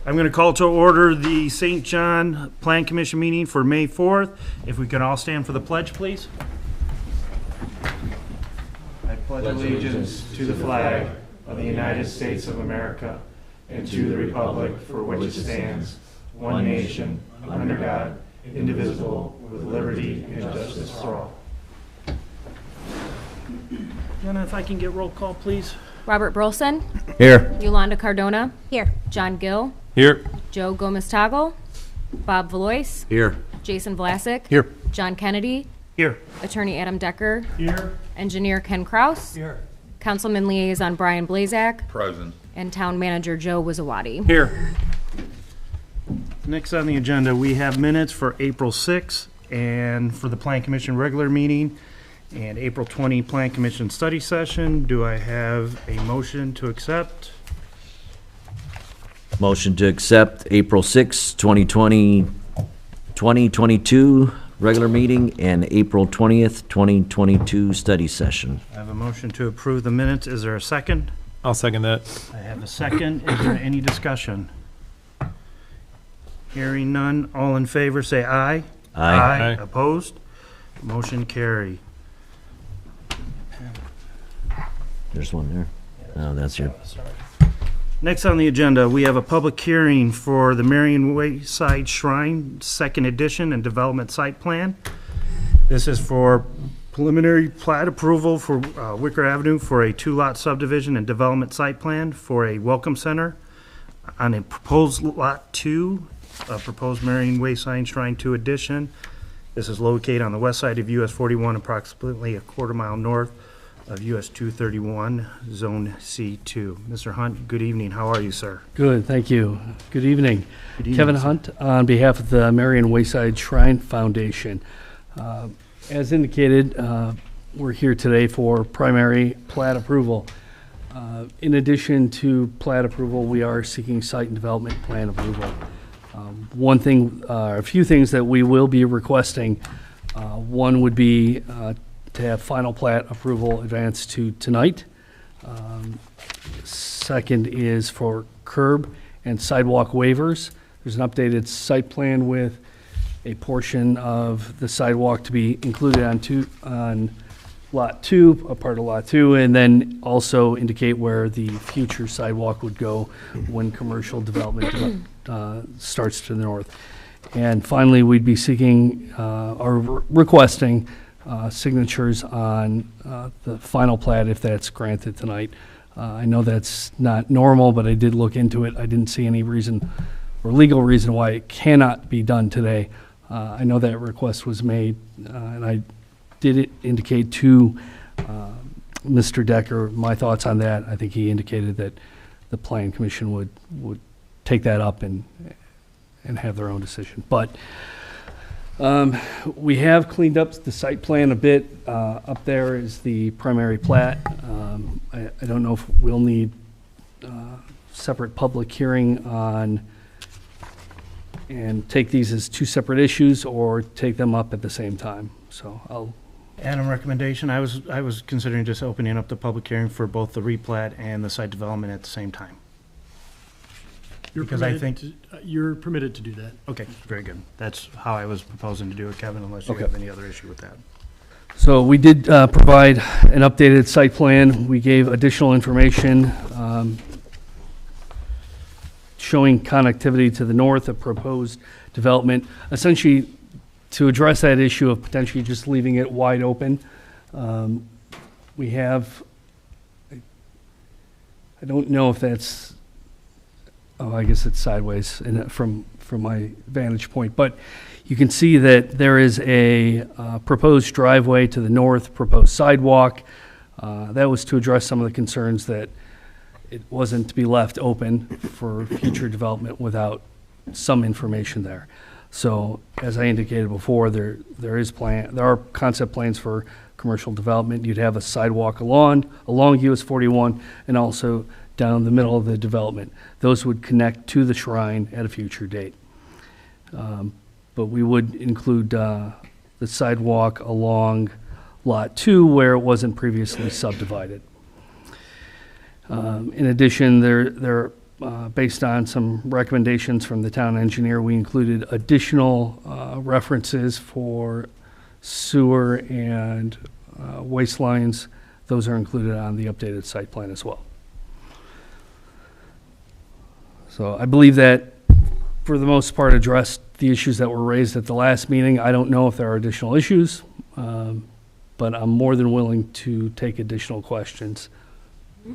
I'm going to call to order the St. John Plan Commission meeting for May 4th. If we can all stand for the pledge, please. I pledge allegiance to the flag of the United States of America and to the republic for which it stands, one nation, under God, indivisible, with liberty and justice for all. Jenna, if I can get roll call, please. Robert Burleson. Here. Yolanda Cardona. Here. John Gill. Here. Joe Gomez-Tagle. Bob Valois. Here. Jason Vlasic. Here. John Kennedy. Here. Attorney Adam Decker. Here. Engineer Ken Kraus. Here. Councilman Liaison Brian Blazak. Present. And Town Manager Joe Wizawati. Here. Next on the agenda, we have minutes for April 6th and for the Plan Commission regular meeting and April 20 Plan Commission study session. Do I have a motion to accept? Motion to accept April 6, 2022 regular meeting and April 20th, 2022 study session. I have a motion to approve the minutes. Is there a second? I'll second that. I have a second. Is there any discussion? Hearing none. All in favor, say aye. Aye. Opposed? Motion carry. There's one there. Oh, that's your. Next on the agenda, we have a public hearing for the Marion Wayside Shrine, second edition and development site plan. This is for preliminary plat approval for Wicker Avenue for a two-lot subdivision and development site plan for a welcome center on a proposed lot 2, a proposed Marion Wayside Shrine 2 addition. This is located on the west side of US 41, approximately a quarter mile north of US 231, Zone C2. Mr. Hunt, good evening. How are you, sir? Good, thank you. Good evening. Good evening, Kevin sir. Hunt on behalf of the Marion Wayside Shrine Foundation. As indicated, we're here today for primary plat approval. In addition to plat approval, we are seeking site and development plan approval. A few things that we will be requesting. One would be to have final plat approval advanced to tonight. Second is for curb and sidewalk waivers. There's an updated site plan with a portion of the sidewalk to be included on lot 2, a part of lot 2, and then also indicate where the future sidewalk would go when commercial development starts to the north. And finally, we'd be seeking or requesting signatures on the final plat if that's granted tonight. I know that's not normal, but I did look into it. I didn't see any reason or legal reason why it cannot be done today. I know that request was made, and I did indicate to Mr. Decker my thoughts on that. I think he indicated that the Plan Commission would take that up and have their own decision. But we have cleaned up the site plan a bit. Up there is the primary plat. I don't know if we'll need separate public hearing on and take these as two separate issues or take them up at the same time. So I'll. Adam, recommendation, I was considering just opening up the public hearing for both the replat and the site development at the same time. Because I think You're permitted to do that. Okay, very good. That's how I was proposing to do it, Kevin, unless you Okay. have any other issue with that. So we did provide an updated site plan. We gave additional information showing connectivity to the north of proposed development, essentially to address that issue of potentially just leaving it wide open. We have, I don't know if that's, I guess it's sideways from my vantage point, but you can see that there is a proposed driveway to the north, proposed sidewalk. That was to address some of the concerns that it wasn't to be left open for future development without some information there. So as I indicated before, there are concept plans for commercial development. You'd have a sidewalk along US 41 and also down the middle of the development. Those would connect to the shrine at a future date. But we would include the sidewalk along Lot 2 where it wasn't previously subdivided. In addition, there based on some recommendations from the town engineer, we included additional references for sewer and waste lines. Those are included on the updated site plan as well. So I believe that, for the most part, addressed the issues that were raised at the last meeting. I don't know if there are additional issues, but I'm more than willing to take additional questions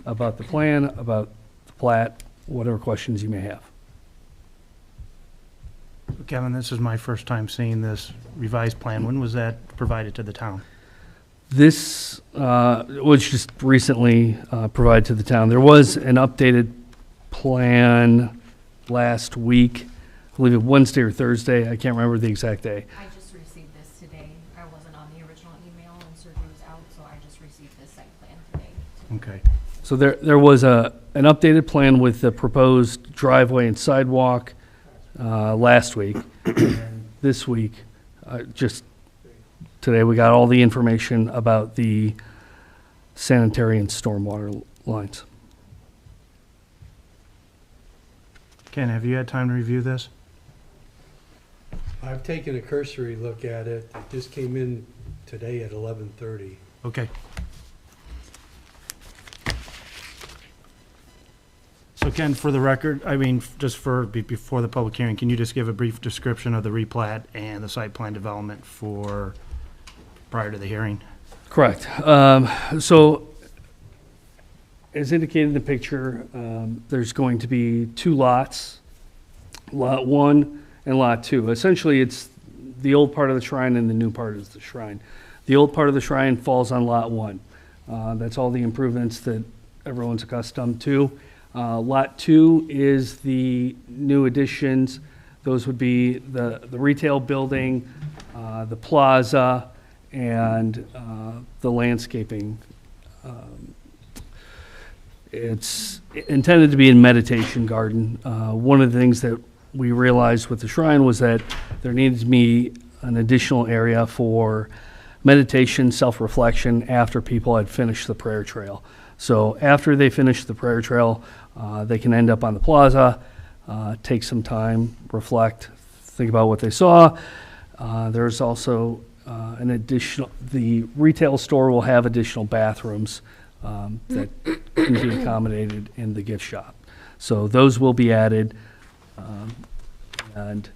about the plan, about the plat, whatever questions you may have. Kevin, this is my first time seeing this revised plan. When was that provided to the town? This was just recently provided to the town. There was an updated plan last week, I believe it Wednesday or Thursday. I can't remember the exact day. I just received this today. I wasn't on the original email and Sergio was out, so I just received this site plan today. Okay. So there was an updated plan with the proposed driveway and sidewalk last week. And this week, just today, we got all the information about the sanitary and stormwater lines. Ken, have you had time to review this? I've taken a cursory look at it. It just came in today at 11:30. Okay. So Ken, for the record, I mean, just for, before the public hearing, can you just give a brief description of the replat and the site plan development for, prior to the hearing? Correct. So, as indicated in the picture, there's going to be two lots, Lot 1 and Lot 2. Essentially, it's the old part of the shrine and the new part is the shrine. The old part of the shrine falls on Lot 1. That's all the improvements that everyone's accustomed to. Lot 2 is the new additions. Those would be the retail building, the plaza, and the landscaping. It's intended to be a meditation garden. One of the things that we realized with the shrine was that there needed to be an additional area for meditation, self-reflection after people had finished the prayer trail. So after they finish the prayer trail, they can end up on the plaza, take some time, reflect, think about what they saw. There's also an additional, the retail store will have additional bathrooms that can be accommodated in the gift shop. So those will be added. And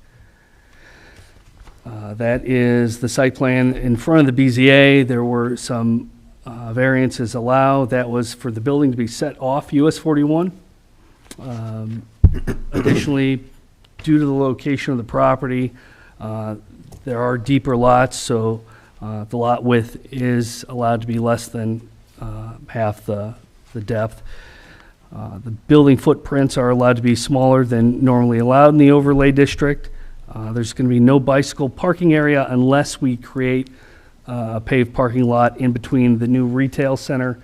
that is the site plan in front of the BZA. There were some variances allowed. That was for the building to be set off US 41. Additionally, due to the location of the property, there are deeper lots, so the lot width is allowed to be less than half the depth. The building footprints are allowed to be smaller than normally allowed in the overlay district. There's going to be no bicycle parking area unless we create a paved parking lot in between the new retail center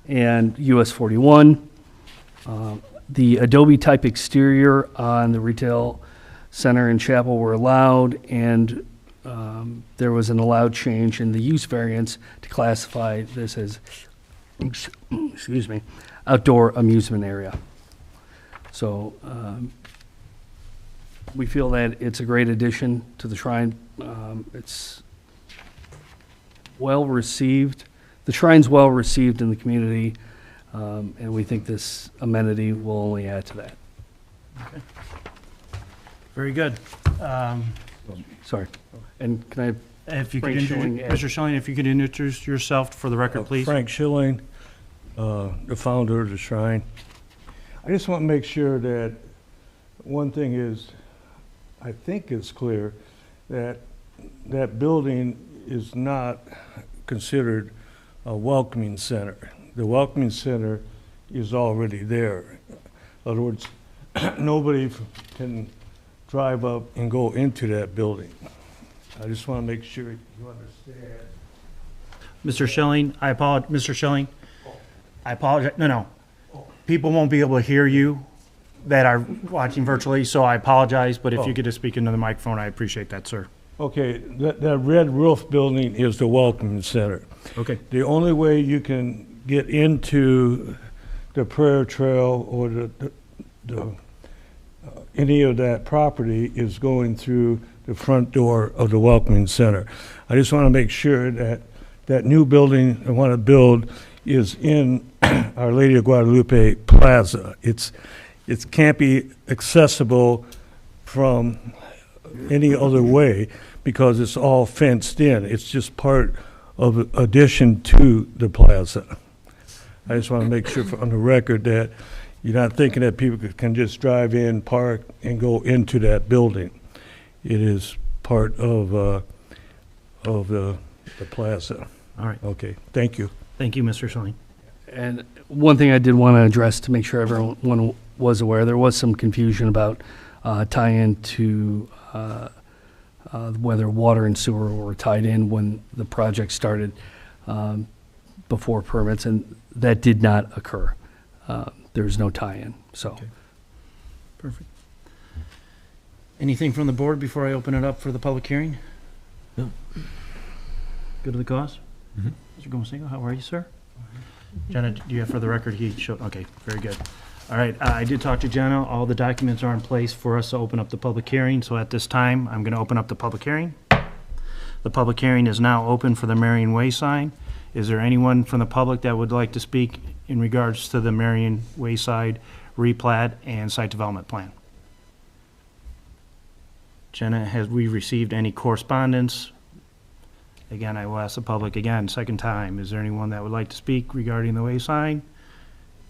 and US 41. The Adobe type exterior on the retail center and chapel were allowed, and there was an allowed change in the use variance to classify this as, excuse me, outdoor amusement area. So we feel that it's a great addition to the shrine. It's well received. The shrine's well received in the community, and we think this amenity will only add to that. Okay. Very good. Sorry. And can If you could, Frank Schilling, Mr. Schilling, if you could introduce yourself for the record, please. Frank Schilling, the founder of the Shrine. I just want to make sure that one thing is, I think it's clear, that that building is not considered a welcoming center. The welcoming center is already there. In other words, nobody can drive up and go into that building. I just want to make sure you understand. Mr. Schilling, Mr. Schilling, I apologize. No. People won't be able to hear you that are watching virtually, so I apologize, but if you could just speak into the microphone, I appreciate that, sir. Okay, that red roof building is the welcoming center. Okay. The only way you can get into the prayer trail or any of that property is going through the front door of the Welcoming Center. I just want to make sure that that new building I want to build is in Our Lady of Guadalupe Plaza. It can't be accessible from any other way because it's all fenced in. It's just part of addition to the plaza. I just want to make sure on the record that you're not thinking that people can just drive in, park, and go into that building. It is part of the plaza. All right. Okay, thank you. Thank you, Mr. Schilling. And one thing I did want to address to make sure everyone was aware, there was some confusion about tie-in to whether water and sewer were tied in when the project started before permits, and that did not occur. There's no tie-in, so. Okay. Perfect. Anything from the board before I open it up for the public hearing? No. Good to the cause? Mr. Gomosego, how are you, sir? Jenna, do you have for the record, he showed, okay, very good. All right, I did talk to Jenna. All the documents are in place for us to open up the public hearing. So at this time, I'm going to open up the public hearing. The public hearing is now open for the Marion Way sign. Is there anyone from the public that would like to speak in regards to the Marion Wayside replat and site development plan? Jenna, have we received any correspondence? Again, I will ask the public again, second time. Is there anyone that would like to speak regarding the way sign?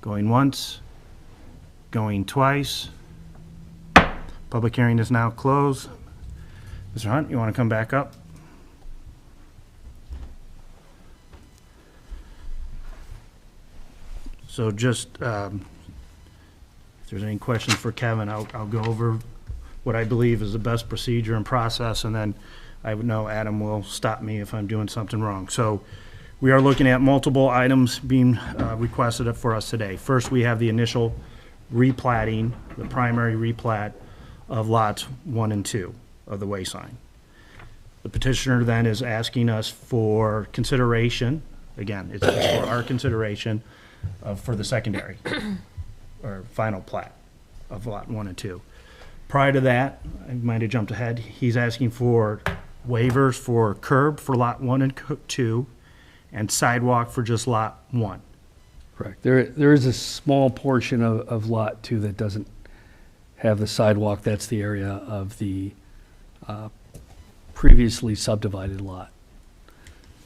Going once? Going twice? Public hearing is now closed. Mr. Hunt, you want to come back up? So just, if there's any questions for Kevin, I'll go over what I believe is the best procedure and process, and then I would know Adam will stop me if I'm doing something wrong. So we are looking at multiple items being requested for us today. First, we have the initial replatting, the primary replat of lots 1 and 2 of the way sign. The petitioner then is asking us for consideration, again, it's for our consideration for the secondary or final plat of lot 1 and 2. Prior to that, I might have jumped ahead, he's asking for waivers for curb for lot 1 and 2 and sidewalk for just lot 1. Correct. There is a small portion of Lot 2 that doesn't have the sidewalk. That's the area of the previously subdivided lot.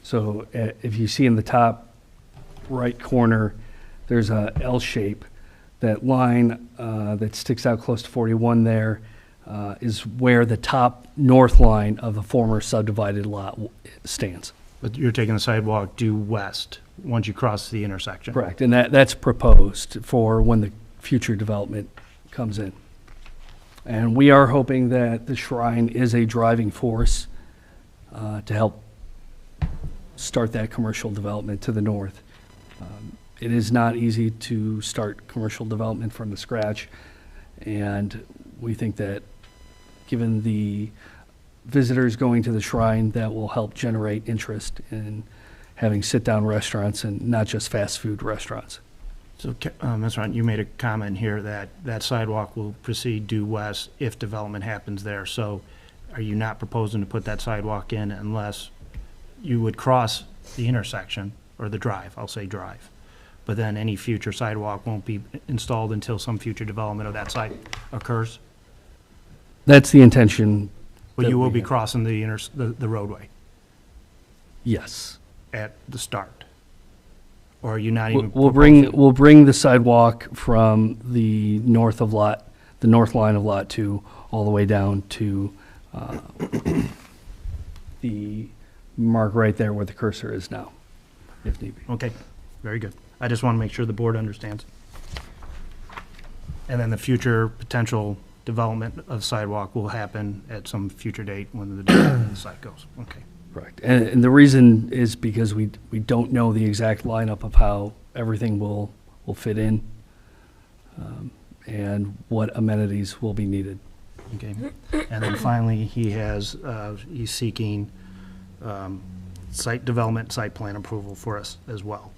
So if you see in the top right corner, there's a L shape. That line that sticks out close to 41 there is where the top north line of the former subdivided lot stands. But you're taking the sidewalk due west once you cross the intersection. Correct, and that's proposed for when the future development comes in. And we are hoping that the shrine is a driving force to help start that commercial development to the north. It is not easy to start commercial development from the scratch, and we think that given the visitors going to the shrine, that will help generate interest in having sit-down restaurants and not just fast food restaurants. So, Mr. Hunt, you made a comment here that that sidewalk will proceed due west if development happens there. So are you not proposing to put that sidewalk in unless you would cross the intersection or the drive? I'll say drive. But then any future sidewalk won't be installed until some future development of that site occurs? That's the intention. But that you will we be have. crossing the roadway Yes. at the start? Or are you not even We'll proposing? bring the sidewalk from the north line of Lot 2 all the way down to the mark right there where the cursor is now, if need be. Okay, very good. I just want to make sure the board understands. And then the future potential development of sidewalk will happen at some future date when the development of the site goes. Okay. Correct. And the reason is because we don't know the exact lineup of how everything will fit in and what amenities will be needed. Okay. And then finally, he's seeking site development, site plan approval for us as well.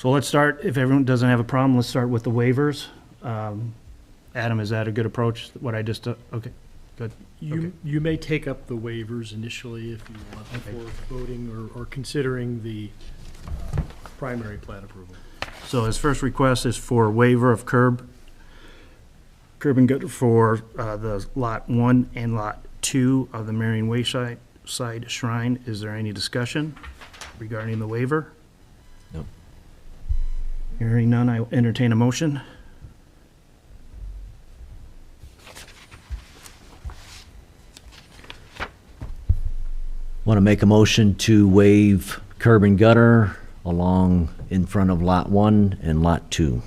So let's start, if everyone doesn't have a problem, let's start with the waivers. Adam, is that a good approach, what I just, okay, good. You may take up the waivers initially if you want Okay. before voting or considering the primary plat approval. So his first request is for waiver of curb and gutter for the Lot 1 and Lot 2 of the Marion Wayside Shrine. Is there any discussion regarding the waiver? No. Hearing none, I entertain a motion. Want to make a motion to waive curb and gutter along in front of Lot 1 and Lot 2.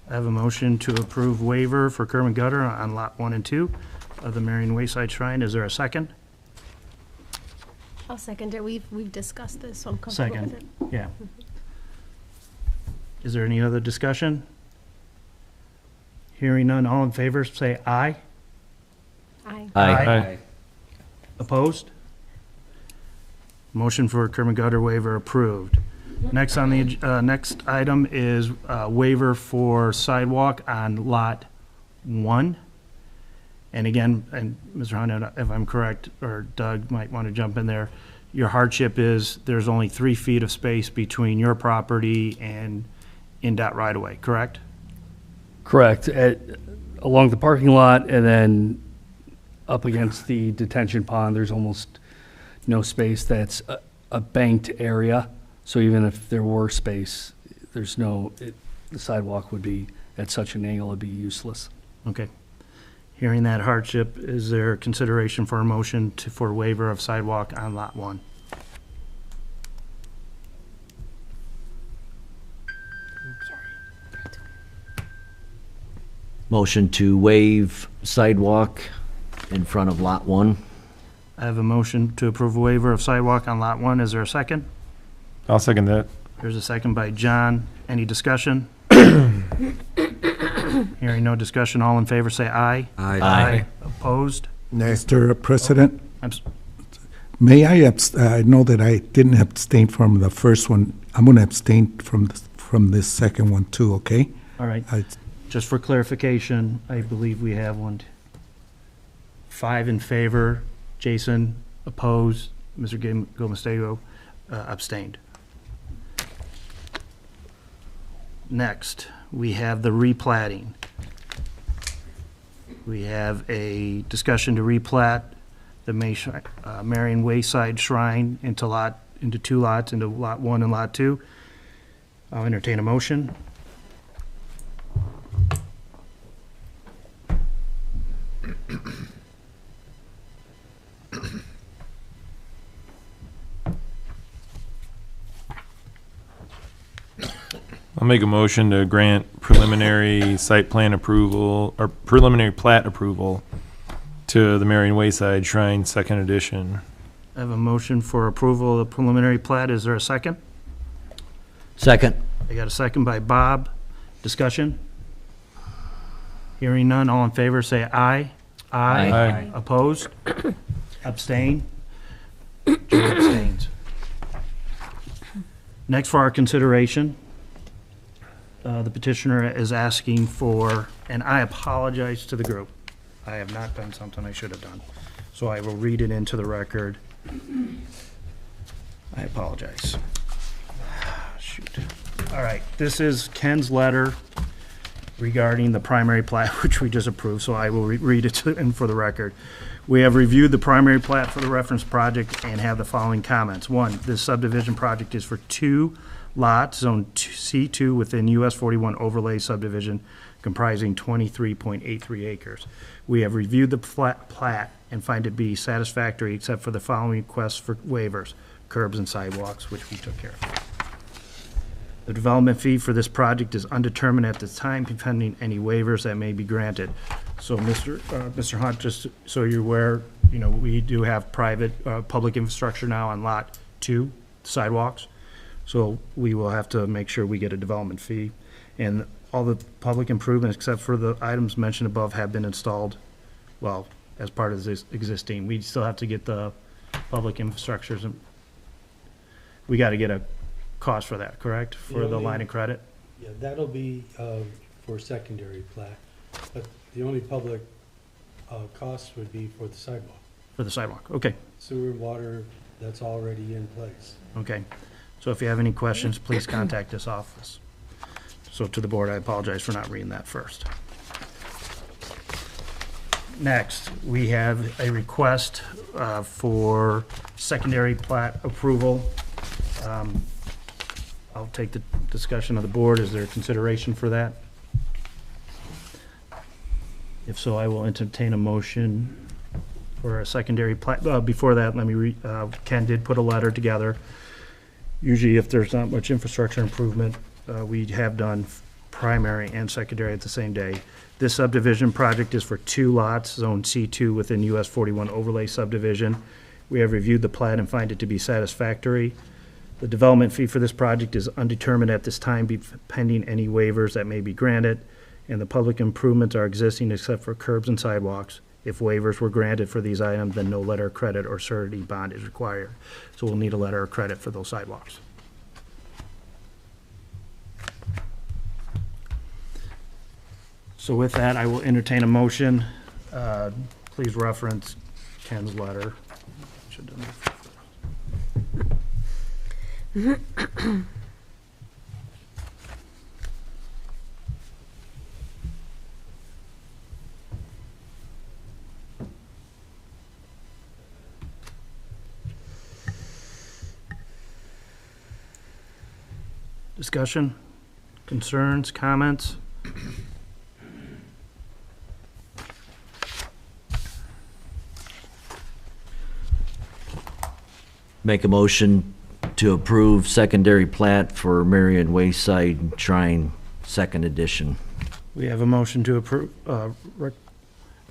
I have a motion to approve waiver for curb and gutter on Lot 1 and 2 of the Marion Wayside Shrine. Is there a second? I'll second it. We've discussed this, so I'm comfortable with it. Second, yeah. Is there any other discussion? Hearing none, all in favor, say aye. Aye. Aye. Opposed? Motion for curb and gutter waiver approved. Next on the, next item is waiver for sidewalk on Lot 1. And again, and Mr. Hunt, if I'm correct, or Doug might want to jump in there, your hardship is there's only 3 feet of space between your property and NDOT right-of-way, correct? Correct. Along the parking lot and then up against the detention pond, there's almost no space. That's a banked area. So even if there were space, there's no, the sidewalk would be at such an angle, it'd be useless. Okay. Hearing that hardship, is there consideration for a motion for waiver of sidewalk on Lot 1? Motion to waive sidewalk in front of Lot 1. I have a motion to approve a waiver of sidewalk on Lot 1. Is there a second? I'll second that. There's a second by John. Any discussion? Hearing no discussion, all in favor say aye. Aye. Opposed? Mr. President, I'm s- may I know that I didn't abstain from the first one. I'm going to abstain from this second one too, okay? All right. I- Just for clarification, I believe we have 5 in favor. Jason opposed. Mr. Gomestego abstained. Next, we have the replatting. We have a discussion to replat the Marion Wayside Shrine into 2 lots, into Lot 1 and Lot 2. I'll entertain a motion. I'll make a motion to grant preliminary site plan approval, or preliminary plat approval to the Marion Wayside Shrine, second edition. I have a motion for approval of the preliminary plat. Is there a second? Second. I got a second by Bob. Discussion? Hearing none, all in favor, say aye. Aye. Opposed? Abstain? Joe abstains. Next for our consideration, the petitioner is asking for, and I apologize to the group. I have not done something I should have done. So I will read it into the record. I apologize. Shoot. All right, this is Ken's letter regarding the primary plat, which we just approved, so I will read it in for the record. We have reviewed the primary plat for the reference project and have the following comments. 1, this subdivision project is for 2 lots, Zone C2 within US 41 overlay subdivision comprising 23.83 acres. We have reviewed the plat and find it be satisfactory except for the following requests for waivers, curbs and sidewalks, which we took care of. The development fee for this project is undetermined at this time, pending any waivers that may be granted. So, Mr. Hunt, just so you're aware, we do have private, public infrastructure now on Lot 2, sidewalks. So we will have to make sure we get a development fee. And all the public improvements, except for the items mentioned above, have been installed, well, as part of this existing. We still have to get the public infrastructures. We got to get a cost for that, correct? For the line of credit? Yeah, that'll be for secondary plat, but the only public cost would be for the sidewalk. For the sidewalk, okay, Sewer, water, that's already in place. okay. So if you have any questions, please contact this office. So to the board, I apologize for not reading that first. Next, we have a request for secondary plat approval. I'll take the discussion of the board. Is there consideration for that? If so, I will entertain a motion for a secondary plat. Before that, let me read, Ken did put a letter together. Usually, if there's not much infrastructure improvement, we have done primary and secondary at the same day. This subdivision project is for 2 lots, Zone C2 within US 41 overlay subdivision. We have reviewed the plat and find it to be satisfactory. The development fee for this project is undetermined at this time, pending any waivers that may be granted, and the public improvements are existing except for curbs and sidewalks. If waivers were granted for these items, then no letter of credit or surety bond is required. So we'll need a letter of credit for those sidewalks. So with that, I will entertain a motion. Please reference Ken's letter. Should have done that. Discussion, concerns, comments? Make a motion to approve secondary plat for Marion Wayside Shrine, second edition. We have a motion to approve,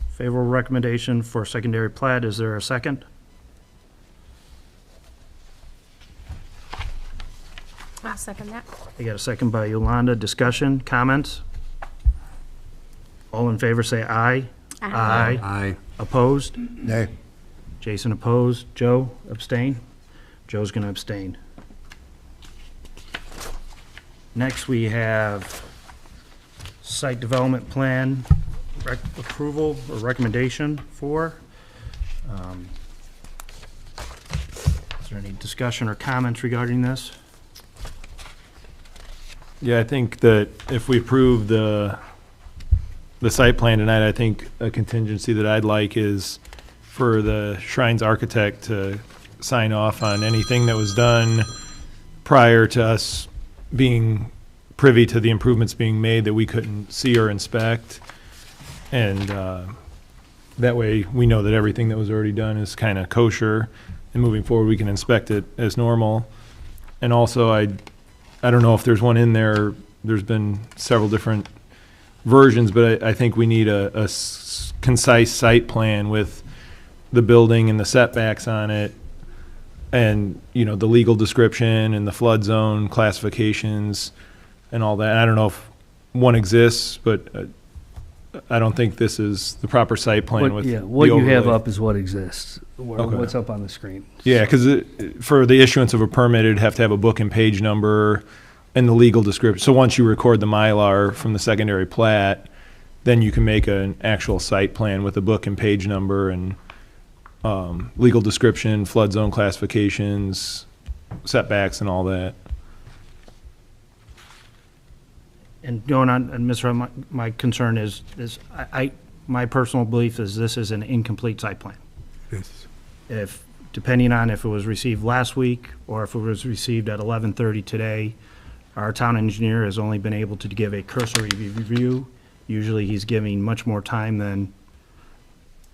favorable recommendation for secondary plat. Is there a second? I'll second that. I got a second by Yolanda. Discussion, comments? All in favor say aye. Aye. Aye. Opposed? Nay. Jason opposed. Joe abstain? Joe's going to abstain. Next, we have site development plan approval or recommendation for. Is there any discussion or comments regarding this? Yeah, I think that if we approve the site plan tonight, I think a contingency that I'd like is for the Shrine's architect to sign off on anything that was done prior to us being privy to the improvements being made that we couldn't see or inspect. And that way we know that everything that was already done is kind of kosher, and moving forward we can inspect it as normal. And also I don't know if there's one in there, there's been several different versions, but I think we need a concise site plan with the building and the setbacks on it, and, you know, the legal description and the flood zone classifications and all that. I don't know if one exists, but I don't think this is the proper site plan with the What you have overlay. up is what exists, Okay. what's up on the screen. Yeah, because for the issuance of a permit, it'd have to have a book and page number and the legal description. So once you record the Mylar from the secondary plat, then you can make an actual site plan with a book and page number and legal description, flood zone classifications, setbacks, and all that. And going on, and Mr. Hunt, my concern is my personal belief is this is an incomplete site plan. Yes. If, depending on if it was received last week or if it was received at 11:30 today, our town engineer has only been able to give a cursory review. Usually he's giving much more time than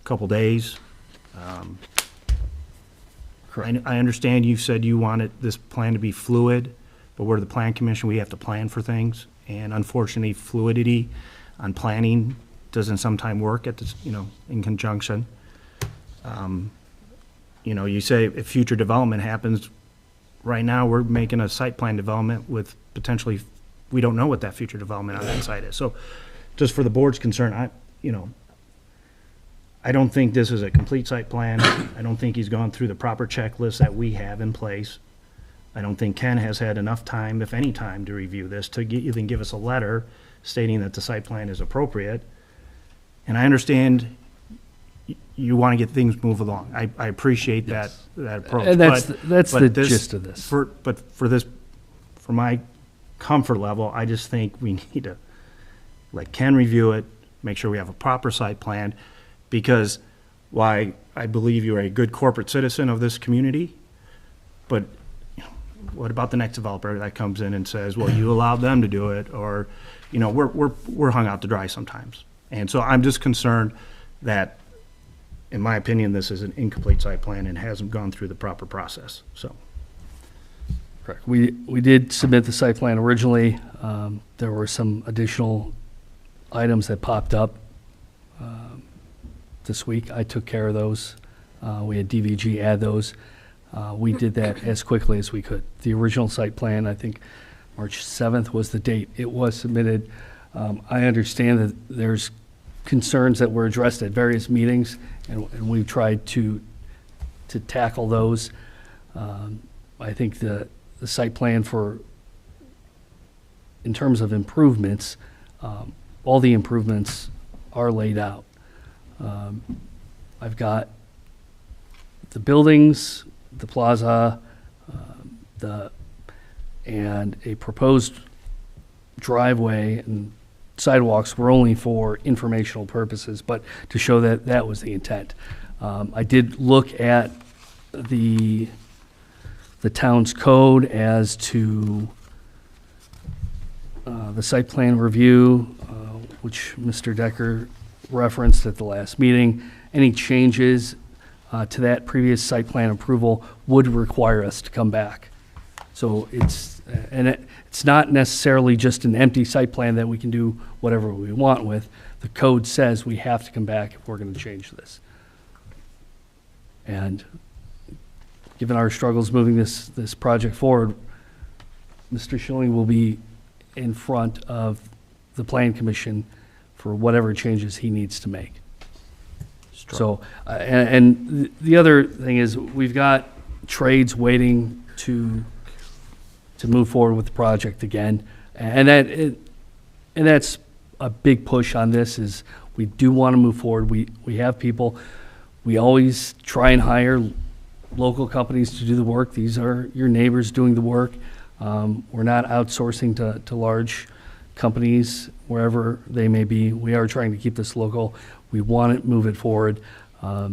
a couple days. I understand you said you wanted this plan to be fluid, but we're the plan commission, we have to plan for things. And unfortunately, fluidity on planning doesn't sometimes work at this, in conjunction. You say if future development happens, right now, we're making a site plan development with potentially, we don't know what that future development on that site is. So just for the board's concern, I don't think this is a complete site plan. I don't think he's gone through the proper checklist that we have in place. I don't think Ken has had enough time, if any time, to review this, to even give us a letter stating that the site plan is appropriate. And I understand you want to get things moved along. I appreciate that approach. And that's but the this- gist of this. But for my comfort level, I just think we need to let Ken review it, make sure we have a proper site plan, because why, I believe you're a good corporate citizen of this community, but what about the next developer that comes in and says, well, you allowed them to do it, or, we're hung out to dry sometimes. And so I'm just concerned that, in my opinion, this is an incomplete site plan and hasn't gone through the proper process, so. Correct. We did submit the site plan originally. There were some additional items that popped up this week. I took care of those. We had DVG add those. We did that as quickly as we could. The original site plan, I think March 7th was the date it was submitted. I understand that there's concerns that were addressed at various meetings, and we've tried to tackle those. I think the site plan in terms of improvements, all the improvements are laid out. I've got the buildings, the plaza, and a proposed driveway and sidewalks were only for informational purposes, but to show that that was the intent. I did look at the town's code as to the site plan review, which Mr. Decker referenced at the last meeting. Any changes to that previous site plan approval would require us to come back. So it's not necessarily just an empty site plan that we can do whatever we want with. The code says we have to come back if we're going to change this. And given our struggles moving this project forward, Mr. Schilling will be in front of the Plan Commission for whatever changes he needs to make. So, and the other thing is, we've got trades waiting to move forward with the project again, and that's a big push on this. Is we do want to move forward. We have people. We always try and hire local companies to do the work. These are your neighbors doing the work. We're not outsourcing to large companies wherever they may be. We are trying to keep this local. We want to move it forward. I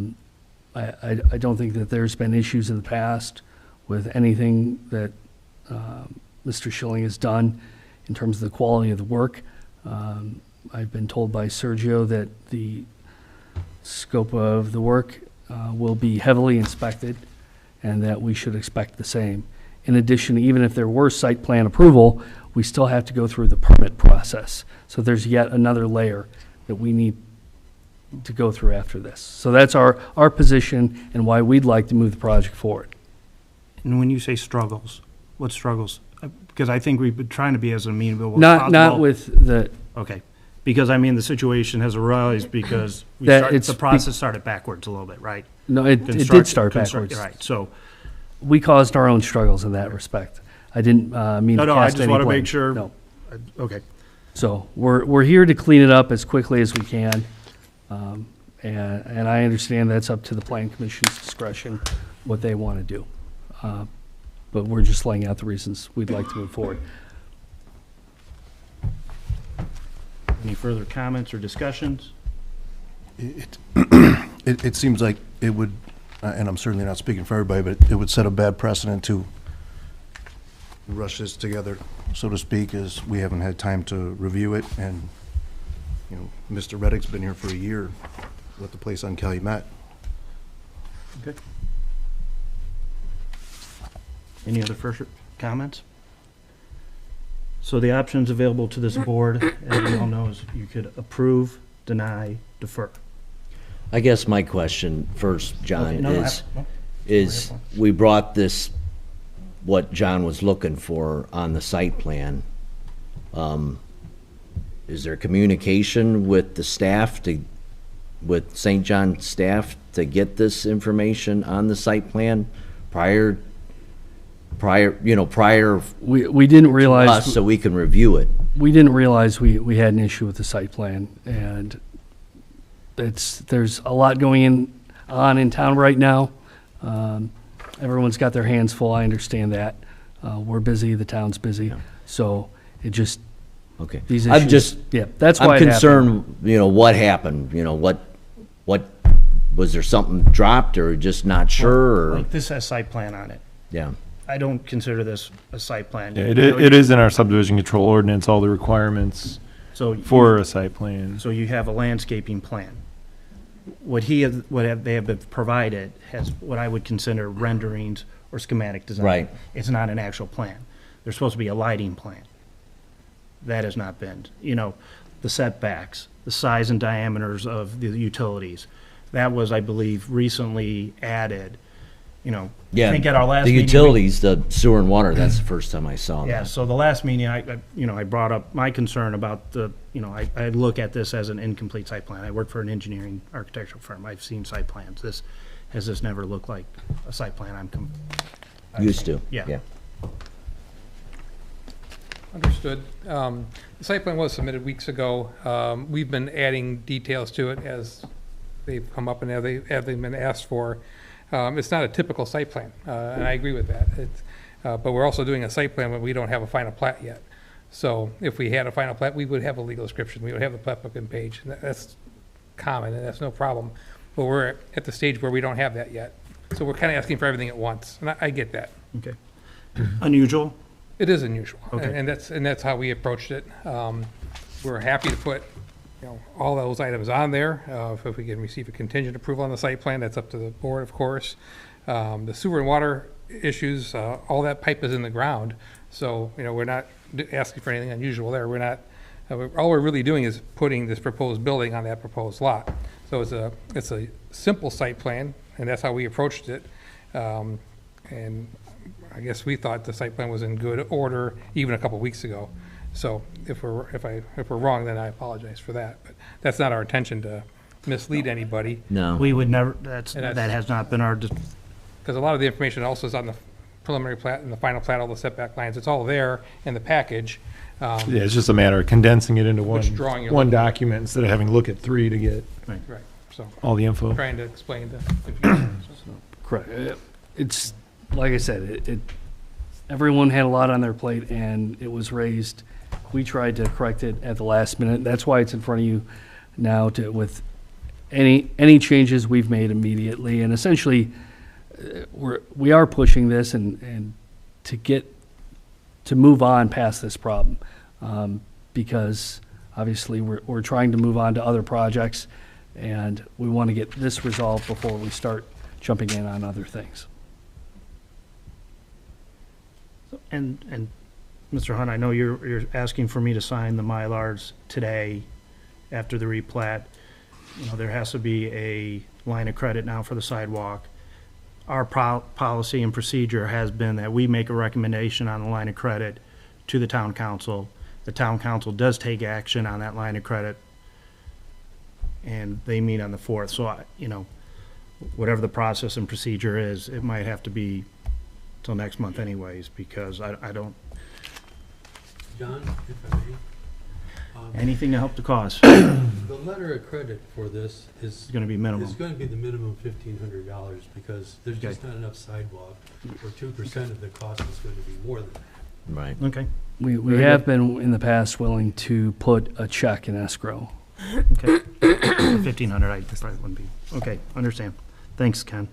don't think that there's been issues in the past with anything that Mr. Schilling has done in terms of the quality of the work. I've been told by Sergio that the scope of the work will be heavily inspected and that we should expect the same. In addition, even if there were site plan approval, we still have to go through the permit process. So there's yet another layer that we need to go through after this. So that's our position and why we'd like to move the project forward. And when you say struggles, what struggles? Because I think we've been trying to be as amenable as possible. Not with the, Okay, because I mean, the situation has arisen because the process started backwards a little bit, right? no, it did start backwards. Right, so, We caused our own struggles in that respect. I didn't mean to no, I cast just any want to blame. make sure. No. Okay, So we're here to clean it up as quickly as we can. And I understand that's up to the Plan Commission's discretion, what they want to do. But we're just laying out the reasons we'd like to move forward. any further comments or discussions? It seems like it would, and I'm certainly not speaking for everybody, but it would set a bad precedent to rush this together, so to speak, as we haven't had time to review it, and, Mr. Reddick's been here for a year with the place on Calumet. Okay. Any other further comments? So the options available to this board, as we all know, is you could approve, deny, defer. I guess my question first, John, No, is we brought this, what John was looking for on the site plan. Is there communication with the staff with St. John staff to get this information on the site plan prior prior, We didn't realize. us so we can review it. We didn't realize we had an issue with the site plan, and there's a lot going on in town right now. Everyone's got their hands full, I understand that. We're busy, the town's busy, so it just, Okay. these I'm issues. just, Yeah, that's why I'm it happened. concerned, what happened, what, was there something dropped or just not sure, or, Like, this has site plan on it. yeah. I don't consider this a site plan. Yeah, it is in our subdivision control ordinance, all the requirements So for a site plan. So you have a landscaping plan. What they have been provided has what I would consider renderings or schematic design. Right. It's not an actual plan. There's supposed to be a lighting plan. That has not been, the setbacks, the size and diameters of the utilities. That was, I believe, recently added, I Yeah, think at our last the meeting. utilities, the sewer and water, that's the first time I saw Yeah, that. so the last meeting, I brought up my concern about I look at this as an incomplete site plan. I work for an engineering architectural firm. I've seen site plans. Has this never looked like a site plan Used to, Yeah. yeah. Understood. The site plan was submitted weeks ago. We've been adding details to it as they've come up and as they've been asked for. It's not a typical site plan, and I agree with that. But we're also doing a site plan when we don't have a final plat yet. So if we had a final plat, we would have a legal description. We would have the plat book and page. And that's common, and that's no problem. But we're at the stage where we don't have that yet. So we're kind of asking for everything at once, and I get that. Okay. Unusual? It is unusual, Okay. and that's how we approached it. We're happy to put, all those items on there. If we can receive a contingent approval on the site plan, that's up to the board, of course. The sewer and water issues, all that pipe is in the ground, so, we're not asking for anything unusual there. We're not, all we're really doing is putting this proposed building on that proposed lot. So it's a simple site plan, and that's how we approached it. And I guess we thought the site plan was in good order even a couple weeks ago. So if we're wrong, then I apologize for that. But that's not our intention to mislead anybody, No. We would never, And that that's- has not been our, because a lot of the information also is on the preliminary plat and the final plat, all the setback lines. It's all there in the package. Yeah, it's just a matter of condensing it into Which drawing you're one looking at. document instead of having to look at 3 to get Right, so all the info. trying to explain the confusion. Correct. It's, like I said, everyone had a lot on their plate, and it was raised. We tried to correct it at the last minute. That's why it's in front of you now with any changes we've made immediately. And essentially, we are pushing this and to move on past this problem. Because obviously we're trying to move on to other projects, and we want to get this resolved before we start jumping in on other things. and Mr. Hunt, I know you're asking for me to sign the Mylars today after the replat. There has to be a line of credit now for the sidewalk. Our policy and procedure has been that we make a recommendation on the line of credit to the town council. The town council does take action on that line of credit, and they meet on the 4th. So, whatever the process and procedure is, it might have to be till next month anyways, because I don't, John, if I may. anything to help the cause The letter of credit for this is is gonna be minimum. It's going to be the minimum $1,500 because there's Okay. just not enough sidewalk, or 2% of the cost is going to be more than that. Right. Okay, We Very have been in the past willing to put a check in escrow. okay. 1,500, I probably wouldn't be, okay, understand. Thanks, Ken.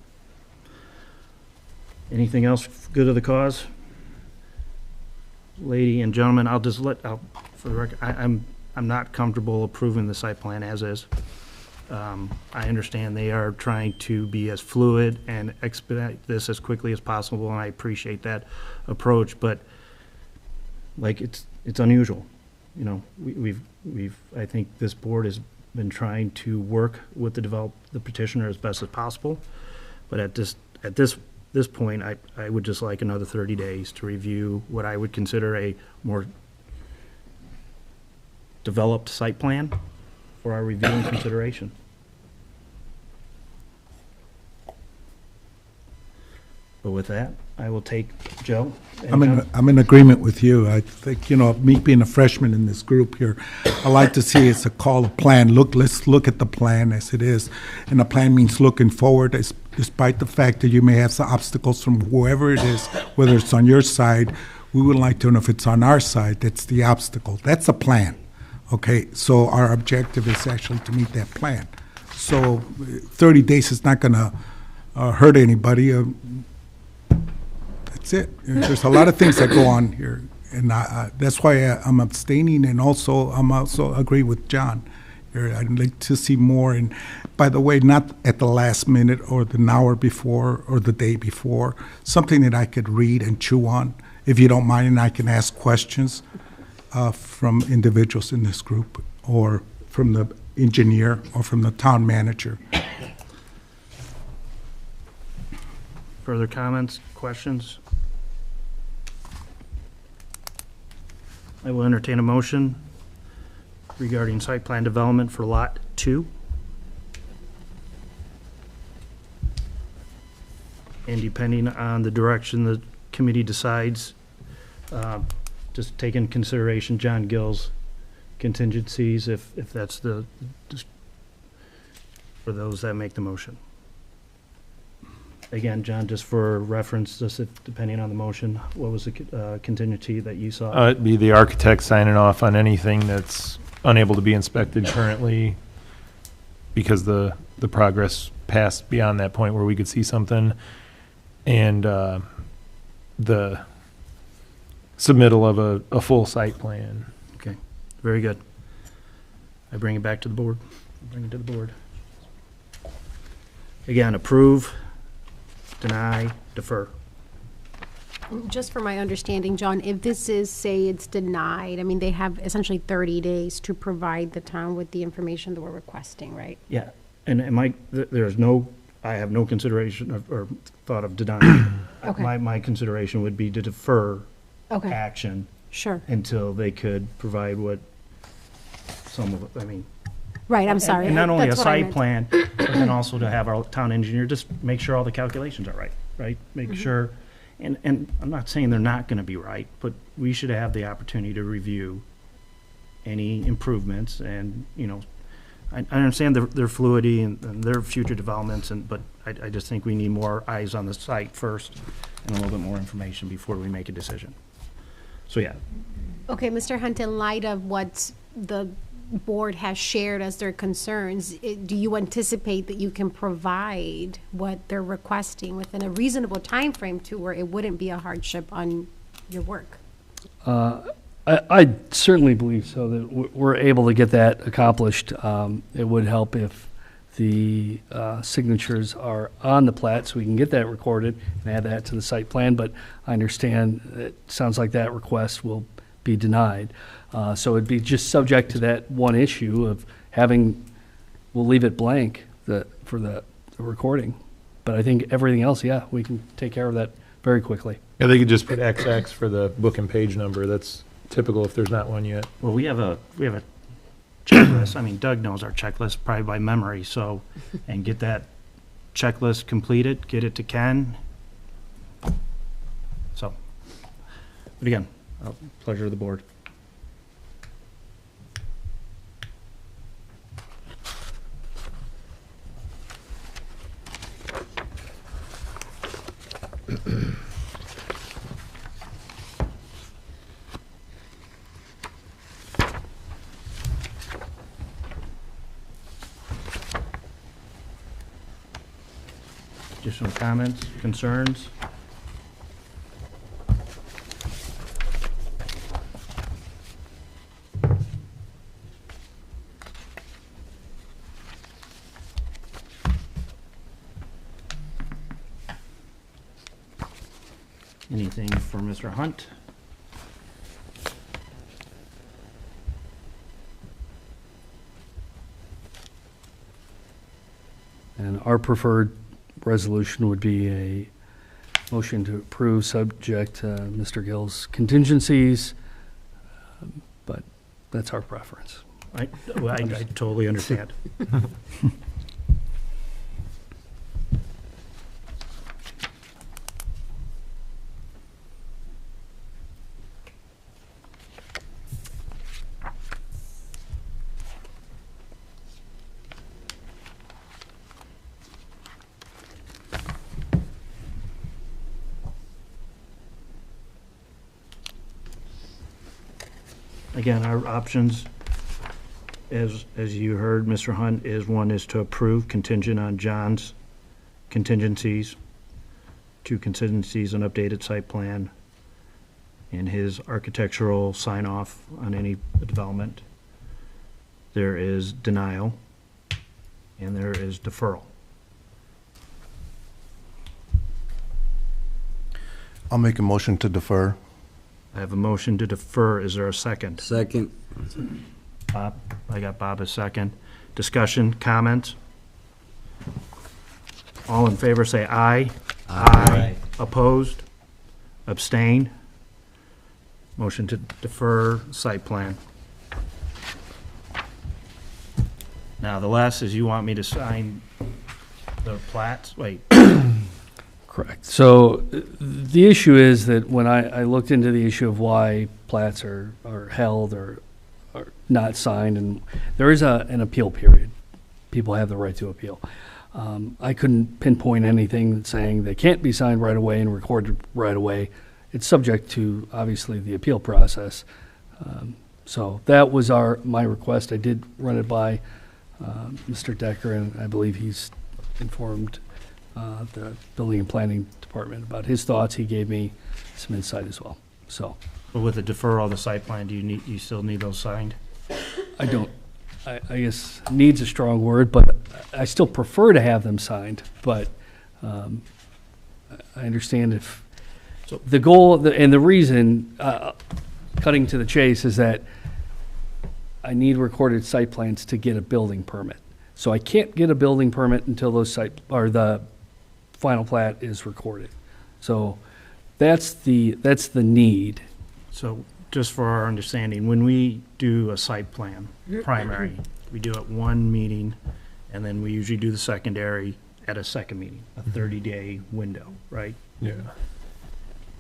Anything else good of the cause? Lady and gentlemen, I'll just for the record, I'm not comfortable approving the site plan as is. I understand they are trying to be as fluid and expedite this as quickly as possible, and I appreciate that approach, but it's unusual. We've I think this board has been trying to work with the petitioner as best as possible, but at this point, I would just like another 30 days to review what I would consider a more developed site plan for our review and consideration. But with that, I will take Joe. I'm in agreement with you. I think, me being a freshman in this group here, I like to see it's a call, a plan. Let's look at the plan as it is. And the plan means looking forward, despite the fact that you may have some obstacles from whoever it is, whether it's on your side. We would like to know if it's on our side, that's the obstacle. That's a plan, okay? So our objective is actually to meet that plan. So 30 days is not going to hurt anybody. That's it. There's a lot of things that go on here, and that's why I'm abstaining, and also I'm also agree with John. I'd like to see more, and by the way, not at the last minute or the hour before or the day before, something that I could read and chew on, if you don't mind, and I can ask questions from individuals in this group, or from the engineer, or from the town manager. Further comments, questions? I will entertain a motion regarding site plan development for Lot 2. And depending on the direction the committee decides, just take into consideration John Gill's contingencies, if that's just for those that make the motion. Again, John, just for reference, just depending on the motion, what was the contingency that you saw? It'd be the architect signing off on anything that's unable to be inspected currently because the progress passed beyond that point where we could see something, and the submittal of a full site plan. Okay, very good. I bring it back to the board. Bring it to the board. Again, approve, deny, defer. Just for my understanding, John, if this is, say it's denied, I mean, they have essentially 30 days to provide the town with the information that we're requesting, right? Yeah, and I have no consideration or thought of denying. Okay. My consideration would be to defer Okay. action Sure. until they could provide what some of it, I mean. Right, I'm sorry. And not only a That's what I site meant. plan, but then also to have our town engineer just make sure all the calculations are right? Make sure, and I'm not saying they're not gonna be right, but we should have the opportunity to review any improvements and, I understand their fluidity and their future developments, but I just think we need more eyes on the site first and a little bit more information before we make a decision. So, yeah, Okay, Mr. Hunt, in light of what the board has shared as their concerns, do you anticipate that you can provide what they're requesting within a reasonable time frame to where it wouldn't be a hardship on your work? I certainly believe so, that we're able to get that accomplished. It would help if the signatures are on the plat, so we can get that recorded and add that to the site plan, but I understand it sounds like that request will be denied. So it'd be just subject to that one issue of we'll leave it blank for the recording. But I think everything else, yeah, we can take care of that very quickly. Yeah, they could just put XX for the book and page number. That's typical if there's not one yet. well, we have a checklist. I mean, Doug knows our checklist probably by memory, so, and get that checklist completed, get it to Ken. So, but again, pleasure of the board. Additional comments, concerns? Anything for Mr. Hunt? And our preferred resolution would be a motion to approve subject to Mr. Gill's contingencies, but that's our preference. I totally understand. again, our options, as you heard, Mr. Hunt, one is to approve contingent on John's contingencies, 2 contingencies, an updated site plan, and his architectural sign-off on any development. There is denial, and there is deferral. I'll make a motion to defer. I have a motion to defer. Is there a second? Second. Bob, I got Bob as second. Discussion, comments? All in favor, say aye. Aye. Opposed? Abstain? Motion to defer site plan. Now, the last is you want me to sign the plats? Wait, Correct. So the issue is that when I looked into the issue of why plats are held or not signed, and there is an appeal period. People have the right to appeal. I couldn't pinpoint anything saying they can't be signed right away and recorded right away. It's subject to, obviously, the appeal process. So that was my request. I did run it by Mr. Decker, and I believe he's informed the Building and Planning Department about his thoughts. He gave me some insight as well. So but with the deferral of the site plan, you still need those signed? I don't, I guess needs a strong word, but I still prefer to have them signed. But I understand if the goal and the reason, cutting to the chase, is that I need recorded site plans to get a building permit. So I can't get a building permit until the final plat is recorded. So that's the need. So just for our understanding, when we do a site plan, primary, we do it one meeting, and then we usually do the secondary at a second meeting, a 30-day window, right? Yeah.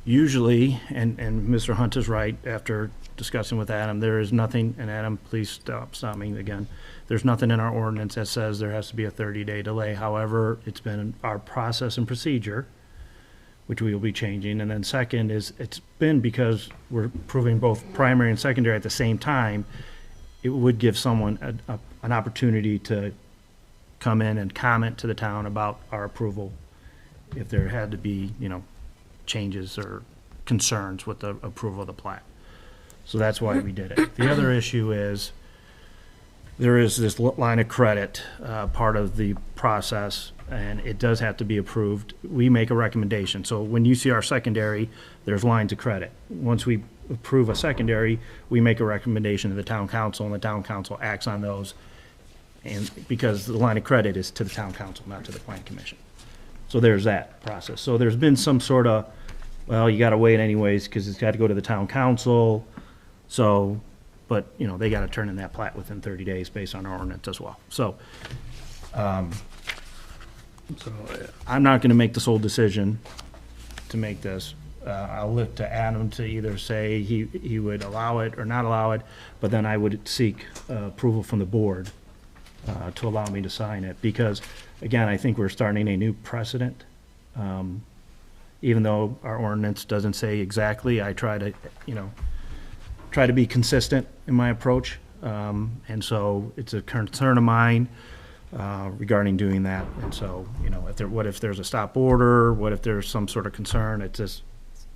Usually, and Mr. Hunt is right, after discussing with Adam, there is nothing, and Adam, please stop me again, there's nothing in our ordinance that says there has to be a 30-day delay. However, it's been our process and procedure, which we will be changing. And then second is, it's been because we're proving both primary and secondary at the same time, it would give someone an opportunity to come in and comment to the town about our approval if there had to be, changes or concerns with the approval of the plat. So that's why we did it. The other issue is there is this line of credit part of the process, and it does have to be approved. We make a recommendation. So when you see our secondary, there's lines of credit. Once we approve a secondary, we make a recommendation to the town council, and the town council acts on those. And because the line of credit is to the town council, not to the plan commission. So there's that process. So there's been some sort of, well, you got to wait anyways because it's got to go to the town council. So, but, they got to turn in that plat within 30 days based on our ordinance as well. So, I'm not going to make the sole decision to make this. I'll look to Adam to either say he would allow it or not allow it, but then I would seek approval from the board to allow me to sign it. Because, again, I think we're starting a new precedent. Even though our ordinance doesn't say exactly, I try to be consistent in my approach. And so it's a concern of mine regarding doing that. And so, what if there's a stop order? What if there's some sort of concern? It's just,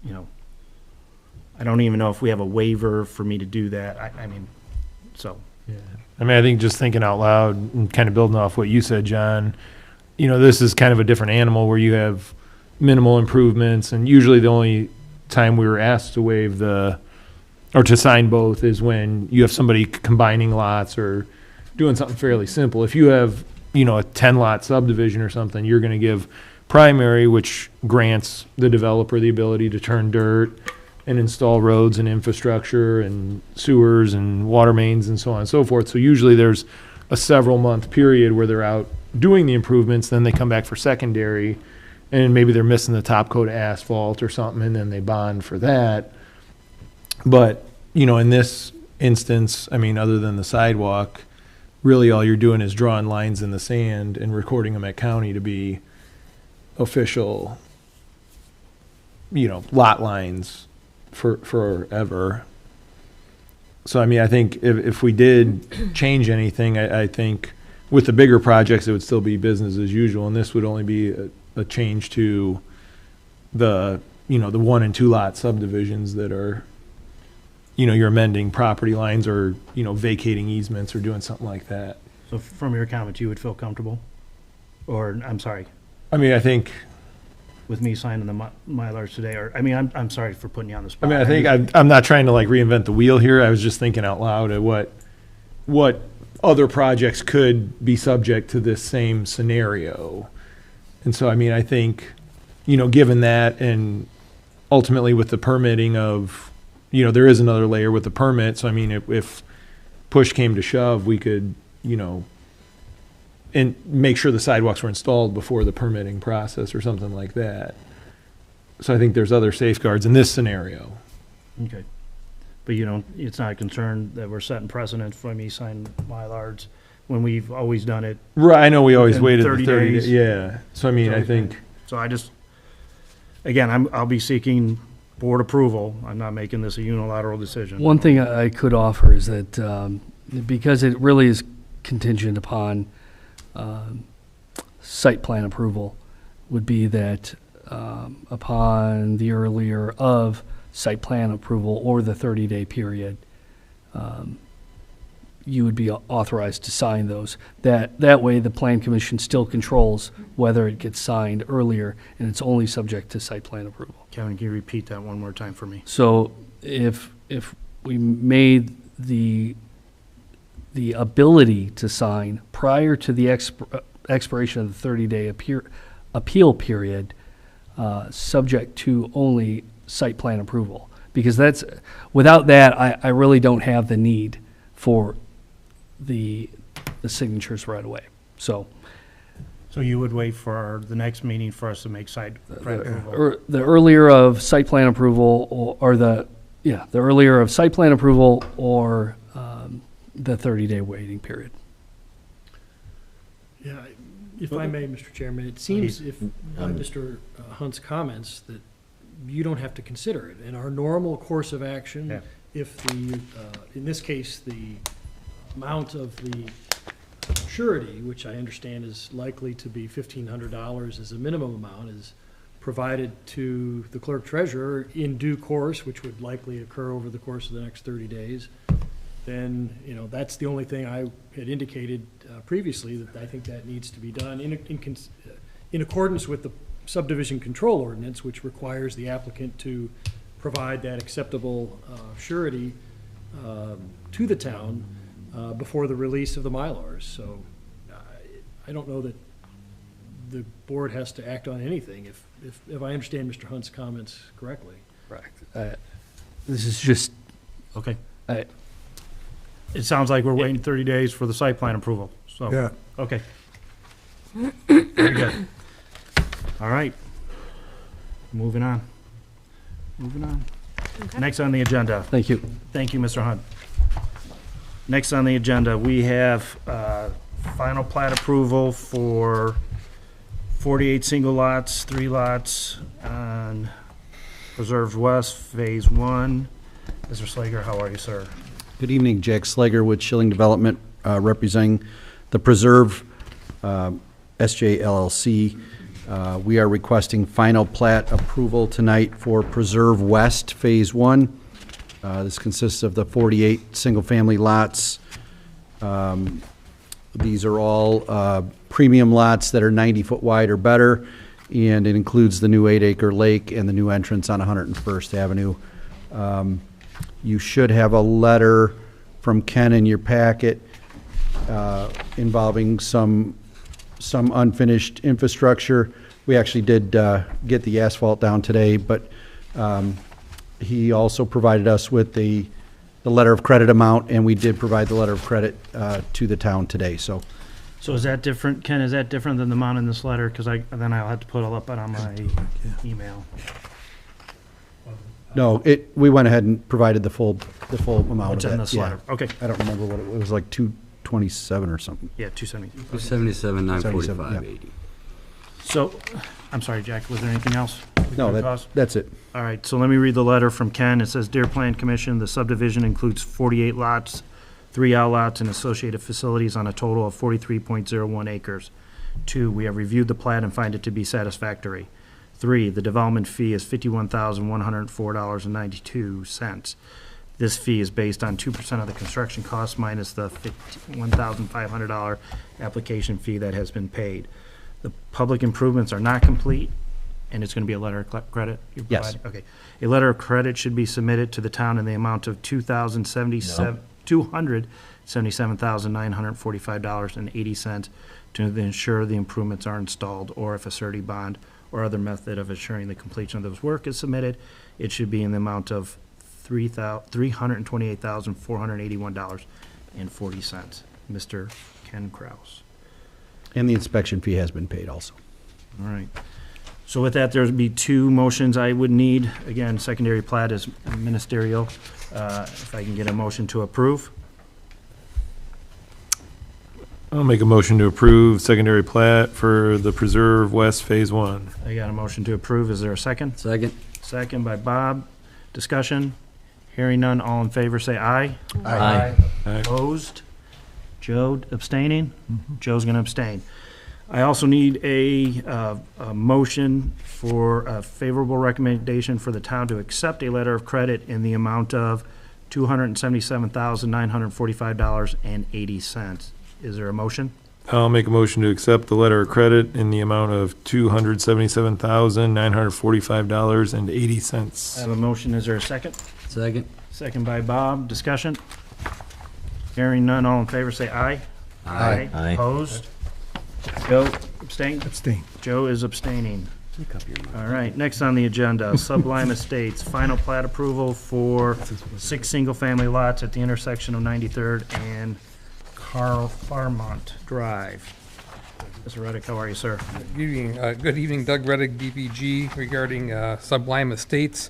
I don't even know if we have a waiver for me to do that. Yeah. I think just thinking out loud and kind of building off what you said, John, this is kind of a different animal where you have minimal improvements, and usually the only time we were asked to waive or to sign both is when you have somebody combining lots or doing something fairly simple. If you have, a 10-lot subdivision or something, you're going to give primary, which grants the developer the ability to turn dirt and install roads and infrastructure and sewers and water mains and so on and so forth. So usually there's a several-month period where they're out doing the improvements, then they come back for secondary, and maybe they're missing the top coat of asphalt or something, and then they bond for that. But, in this instance, other than the sidewalk, really all you're doing is drawing lines in the sand and recording them at county to be official, lot lines forever. So, I mean, I think if we did change anything, I think with the bigger projects, it would still be business as usual, and this would only be a change to the, the 1 and 2 lot subdivisions that are, you're amending property lines or, vacating easements or doing something like that. So from your comments, you would feel comfortable? Or, I'm sorry, I mean, I think, with me signing the Mylars today, or, I mean, I'm sorry for putting you on the spot. I think I'm not trying to like reinvent the wheel here. I was just thinking out loud at what other projects could be subject to this same scenario. And so, I mean, I think, given that and ultimately with the permitting of, there is another layer with the permit. So, I mean, if push came to shove, we could, and make sure the sidewalks were installed before the permitting process or something like that. So I think there's other safeguards in this scenario. Okay. But it's not a concern that we're setting precedent for me signing Mylars when we've always done it. Right, I know we always within waited 30 days. Yeah. So I mean, I think. So I'll be seeking board approval. I'm not making this a unilateral decision. One thing I could offer is that because it really is contingent upon site plan approval, would be that upon the earlier of site plan approval or the 30-day period, you would be authorized to sign those. That way, the Plan Commission still controls whether it gets signed earlier, and it's only subject to site plan approval. Kevin, can you repeat that one more time for me? So if we made the ability to sign prior to the expiration of the 30-day appeal period, subject to only site plan approval, because without that, I really don't have the need for the signatures right away. So you would wait for the next meeting for us to make site plan approval? the earlier of site plan approval or the earlier of site plan approval or the 30-day waiting period. Yeah, if I may, Mr. Chairman, it seems by Mr. Hunt's comments that you don't have to consider it. In our normal course of action, if in this case, the amount of the surety, which I understand is likely to be $1,500 as a minimum amount, is provided to the clerk treasurer in due course, which would likely occur over the course of the next 30 days, then, that's the only thing I had indicated previously, that I think that needs to be done in accordance with the subdivision control ordinance, which requires the applicant to provide that acceptable surety to the town before the release of the Mylars. So I don't know that the board has to act on anything, if I understand Mr. Hunt's comments correctly. Correct. This is just Okay. It sounds like we're waiting 30 days for the site plan approval, so. Yeah. Okay. Very good. All right. Moving on. Okay. Next on the agenda. Thank you. Thank you, Mr. Hunt. Next on the agenda, we have final plat approval for 48 single lots, 3 lots on Preserves West, Phase 1. Mr. Slager, how are you, sir? Good evening, Jack Slager with Schilling Development, representing the Preserve SJ LLC. We are requesting final plat approval tonight for Preserve West Phase 1. This consists of the 48 single-family lots. These are all premium lots that are 90-foot wide or better, and it includes the new 8-acre lake and the new entrance on 101st Avenue. You should have a letter from Ken in your packet involving some unfinished infrastructure. We actually did get the asphalt down today, but he also provided us with the letter of credit amount, and we did provide the letter of credit to the town today. So is that different, Ken, is that different than the amount in this letter? Because then I'll have to put all up on my email. no, we went ahead and provided the full amount What's of in that. this letter? Okay. I don't remember what it was, like 227 or something. Yeah, 270. 277, 945, 77, 80. So, I'm sorry, Jack, was there anything else? No, Good cost? that's it. All right, so let me read the letter from Ken. It says, "Dear Plan Commission, the subdivision includes 48 lots, 3 outlots, and associated facilities on a total of 43.01 acres. 2, we have reviewed the plat and find it to be satisfactory. 3, the development fee is $51,104.92. This fee is based on 2% of the construction cost minus the $1,500 application fee that has been paid. The public improvements are not complete, and it's going to be a letter of credit you're Yes. providing? Okay. A letter of credit should be submitted to the town in the amount of $277,945.80 to ensure the improvements are installed, or if a surety bond or other method of assuring the completion of this work is submitted, it should be in the amount of $328,481.40. Mr. Ken Kraus. And the inspection fee has been paid also. All right. So with that, there'd be 2 motions I would need. Again, secondary plat is ministerial. If I can get a motion to approve. I'll make a motion to approve secondary plat for the Preserve West Phase 1. I got a motion to approve. Is there a second? Second. Second by Bob. Discussion? Hearing none. All in favor, say aye. Aye. Opposed? Joe abstaining? Joe's going to abstain. I also need a motion for a favorable recommendation for the town to accept a letter of credit in the amount of $277,945.80. Is there a motion? I'll make a motion to accept the letter of credit in the amount of $277,945.80. I have a motion. Is there a second? Second. Second by Bob. Discussion? Hearing none. All in favor, say aye. Aye. Aye. Opposed? Joe abstain? Abstain. Joe is abstaining. All right, next on the agenda, Sublime Estates, final plat approval for 6 single-family lots at the intersection of 93rd and Carl Farmont Drive. Mr. Reddick, how are you, sir? Good evening, Doug Reddick, DPG, regarding Sublime Estates.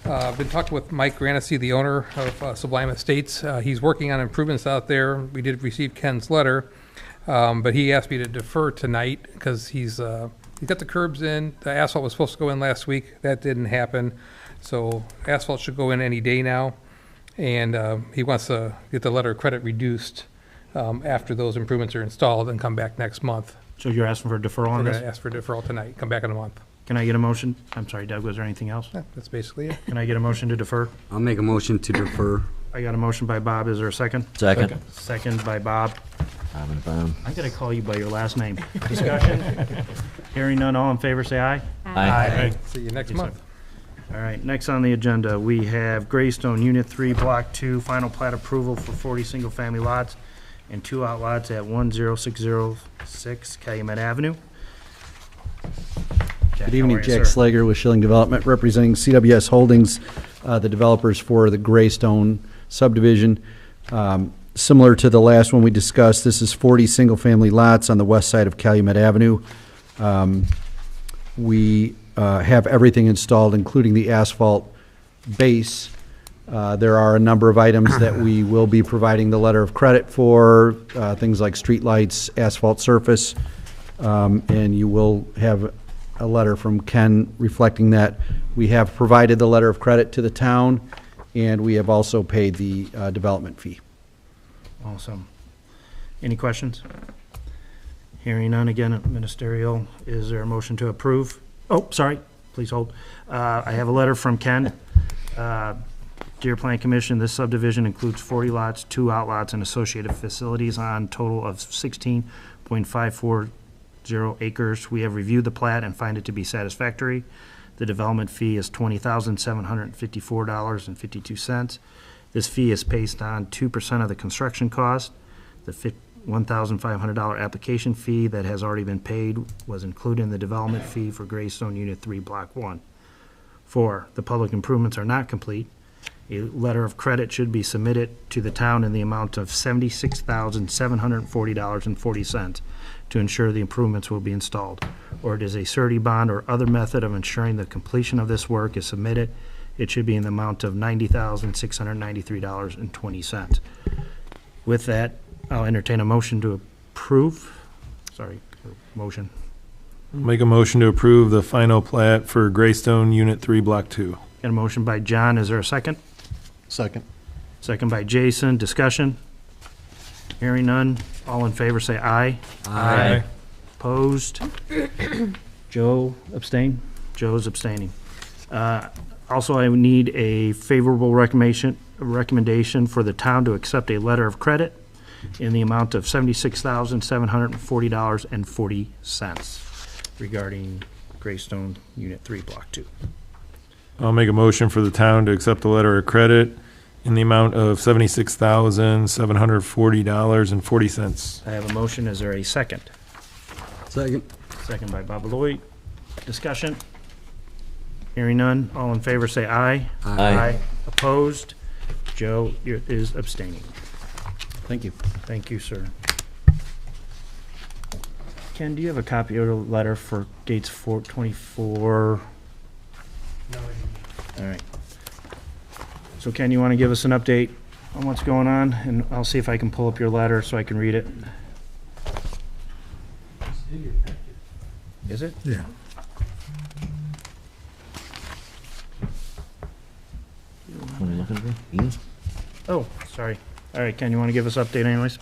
I've been talking with Mike Granissi, the owner of Sublime Estates. He's working on improvements out there. We did receive Ken's letter, but he asked me to defer tonight because he's got the curbs in. The asphalt was supposed to go in last week. That didn't happen. So asphalt should go in any day now. And he wants to get the letter of credit reduced after those improvements are installed and come back next month. So you're asking for a deferral on We're this? going to ask for deferral tonight, come back in a month. Can I get a motion? I'm sorry, Doug, was there anything else? Yeah, that's basically it. Can I get a motion to defer? I'll make a motion to defer. I got a motion by Bob. Is there a second? Second. Second by Bob. Bob and Bob. I gotta call you by your last name. Discussion? Hearing none, all in favor, say aye. Aye. See you next Yes, sir. month. All right, next on the agenda, we have Greystone Unit 3, Block 2, final plat approval for 40 single-family lots and 2 outlots at 10606 Calumet Avenue. Jack, Good how evening, are you, Jack sir? Slager with Schilling Development, representing CWS Holdings, the developers for the Greystone subdivision. Similar to the last one we discussed, this is 40 single-family lots on the west side of Calumet Avenue. We have everything installed, including the asphalt base. There are a number of items that we will be providing the letter of credit for, things like streetlights, asphalt surface, and you will have a letter from Ken reflecting that we have provided the letter of credit to the town, and we have also paid the development fee. Awesome. Any questions? Hearing none, again, ministerial. Is there a motion to approve? Oh, sorry, please hold. I have a letter from Ken. Dear Plan Commission, this subdivision includes 40 lots, 2 outlots, and associated facilities on total of 16.540 acres. We have reviewed the plat and find it to be satisfactory. The development fee is $20,754.52. This fee is based on 2% of the construction cost. The $1,500 application fee that has already been paid was included in the development fee for Greystone Unit 3, Block 1. 4, the public improvements are not complete. A letter of credit should be submitted to the town in the amount of $76,740.40 to ensure the improvements will be installed. Or it is a surety bond or other method of ensuring the completion of this work is submitted. It should be in the amount of $90,693.20. With that, I'll entertain a motion to approve. Sorry, motion. Make a motion to approve the final plat for Greystone Unit 3, Block 2. Got a motion by John, is there a second? Second. Second by Jason, discussion? Hearing none, all in favor say aye. Aye. Opposed? Joe abstain? Joe's abstaining. Also, I would need a favorable recommendation for the town to accept a letter of credit in the amount of $76,740.40 regarding Greystone Unit 3, Block 2. I'll make a motion for the town to accept the letter of credit in the amount of $76,740.40. I have a motion, is there a second? Second. Second by Bob Lloyd. Discussion? Hearing none, all in favor say aye. Aye. Opposed? Joe is abstaining. Thank you. Thank you, sir. Ken, do you have a copy of the letter for Gates 424? No, All right. So Ken, you want to give us an update on what's going on? And I'll see if I can pull up your letter so I can read it. it's in your packet. Is it? Yeah. What are we looking for? Ian? Oh, sorry. All right, Ken, you want to give us an update anyways?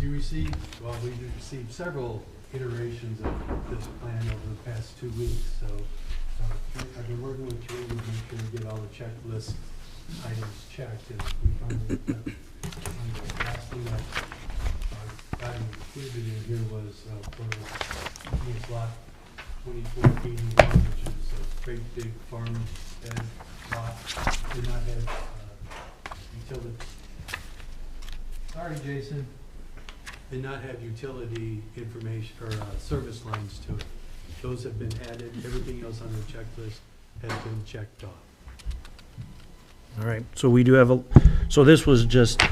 We received several iterations of this plan over the past 2 weeks, so I've been working with Julie to make sure we get all the checklist items checked, and we finally got the last thing that got included in here was for this lot 2481, which is a great big farmstead lot. Did not have utility. Sorry, Jason. Did not have utility information or service lines to it. Those have been added. Everything else on the checklist has been checked off. All right, so we do have so this was just,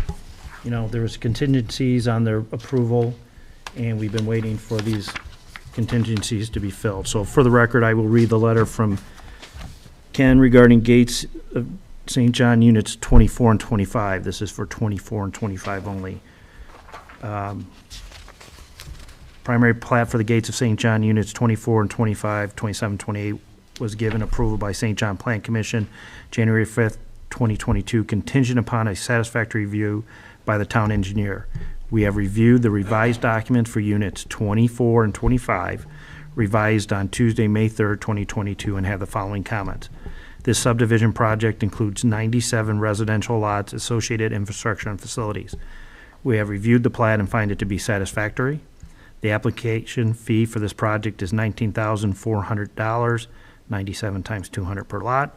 there was contingencies on their approval, and we've been waiting for these contingencies to be filled. So for the record, I will read the letter from Ken regarding Gates of St. John Units 24 and 25. This is for 24 and 25 only. Primary plat for the Gates of St. John Units 24 and 25, 27, 28 was given approval by St. John Plan Commission January 5th, 2022, contingent upon a satisfactory review by the town engineer. We have reviewed the revised document for units 24 and 25, revised on Tuesday, May 3rd, 2022, and have the following comments. This subdivision project includes 97 residential lots, associated infrastructure, and facilities. We have reviewed the plat and find it to be satisfactory. The application fee for this project is $19,400, 97 times 200 per lot.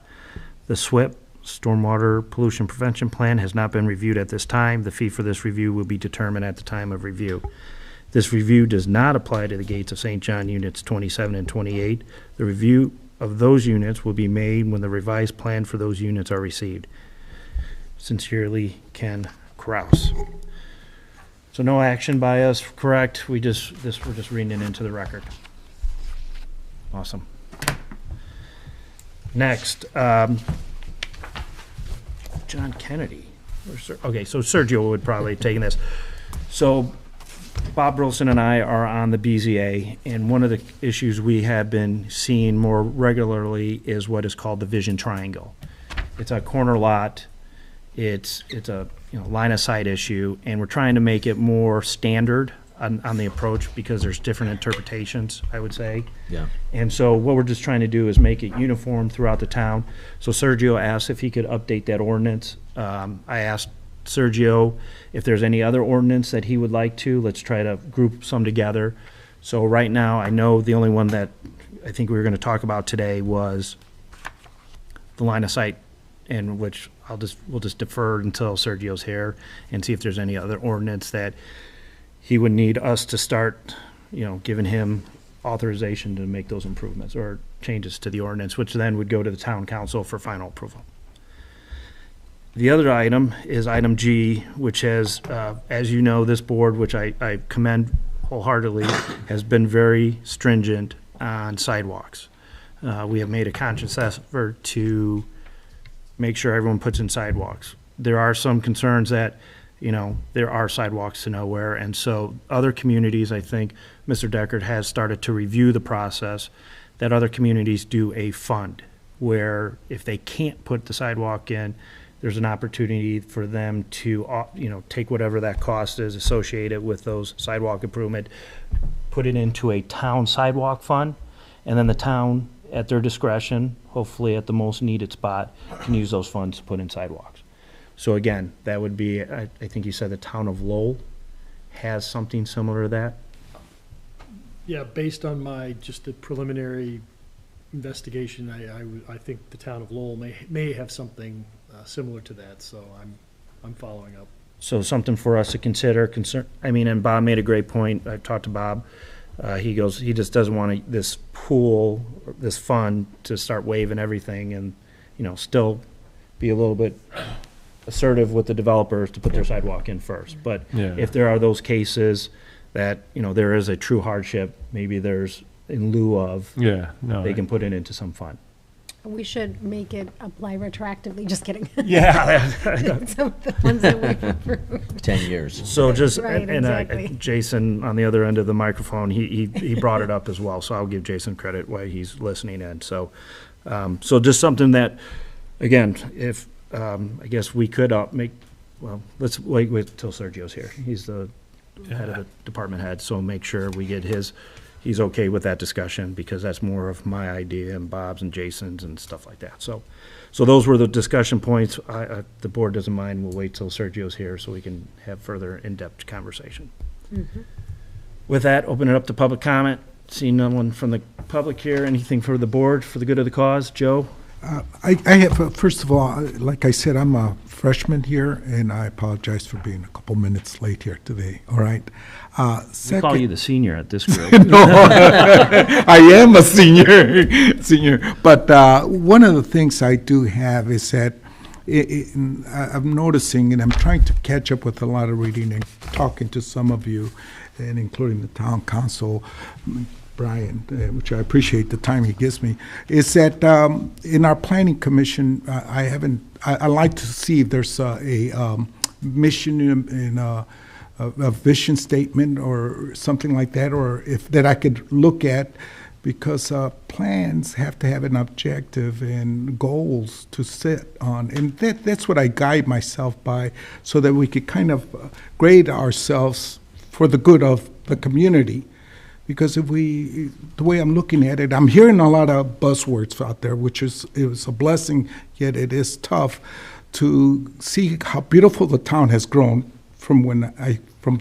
The SWIP, Stormwater Pollution Prevention Plan, has not been reviewed at this time. The fee for this review will be determined at the time of review. This review does not apply to the Gates of St. John Units 27 and 28. The review of those units will be made when the revised plan for those units are received. Sincerely, Ken Kraus. So no action by us, correct? We're just reading it into the record. Awesome. Next, John Kennedy. Okay, so Sergio would probably have taken this. So Bob Burleson and I are on the BZA, and one of the issues we have been seeing more regularly is what is called the Vision Triangle. It's a corner lot. It's a line of sight issue, and we're trying to make it more standard on the approach because there's different interpretations, I would say. Yeah. And so what we're just trying to do is make it uniform throughout the town. So Sergio asked if he could update that ordinance. I asked Sergio if there's any other ordinance that he would like to. Let's try to group some together. So right now, I know the only one that I think we were going to talk about today was the line of sight, in which we'll just defer until Sergio's here and see if there's any other ordinance that he would need us to start, giving him authorization to make those improvements or changes to the ordinance, which then would go to the town council for final approval. The other item is item G, which has, as you know, this board, which I commend wholeheartedly, has been very stringent on sidewalks. We have made a conscious effort to make sure everyone puts in sidewalks. There are some concerns that you know, there are sidewalks to nowhere. And so other communities, I think Mr. Deckard has started to review the process, that other communities do a fund where if they can't put the sidewalk in, there's an opportunity for them to, you know, take whatever that cost is associated with those sidewalk improvement, put it into a town sidewalk fund, and then the town, at their discretion, hopefully at the most needed spot, can use those funds to put in sidewalks. So again, that would be, I think you said the town of Lowell has something similar to that? Yeah, based on my, just a preliminary investigation, I think the town of Lowell may have something similar to that, so I'm following up. So something for us to consider, I mean, and Bob made a great point. I talked to Bob. He goes, he just doesn't want this pool, this fund to start waiving everything and, you know, still be a little bit assertive with the developers to put their sidewalk in first. But Yeah. if there are those cases that, you know, there is a true hardship, maybe there's in lieu of, Yeah, no. they can put it into some fund. We should make it apply retroactively, just kidding. Yeah. Some of the ones that we've approved. 10 years. So just, Right, and exactly. Jason, on the other end of the microphone, he brought it up as well, so I'll give Jason credit while he's listening in. So, so just something that, again, if, I guess we could make, well, let's wait till Sergio's here. He's the head of the department head, so make sure we get he's okay with that discussion, because that's more of my idea and Bob's and Jason's and stuff like that. So those were the discussion points. The board doesn't mind. We'll wait till Sergio's here so we can have further in-depth conversation. With that, open it up to public comment. See no one from the public here. Anything for the board for the good of the cause? Joe? I have, first of all, like I said, I'm a freshman here, and I apologize for being a couple minutes late here today, all right? We call you the senior at this group. No, I am a senior. But one of the things I do have is that I'm noticing, and I'm trying to catch up with a lot of reading and talking to some of you, and including the town council, Brian, which I appreciate the time he gives me, is that in our planning commission, I like to see if there's a mission in a vision statement or something like that, or if that I could look at, because plans have to have an objective and goals to sit on, and that's what I guide myself by, so that we could kind of grade ourselves for the good of the community. Because if the way I'm looking at it, I'm hearing a lot of buzzwords out there, which is a blessing, yet it is tough to see how beautiful the town has grown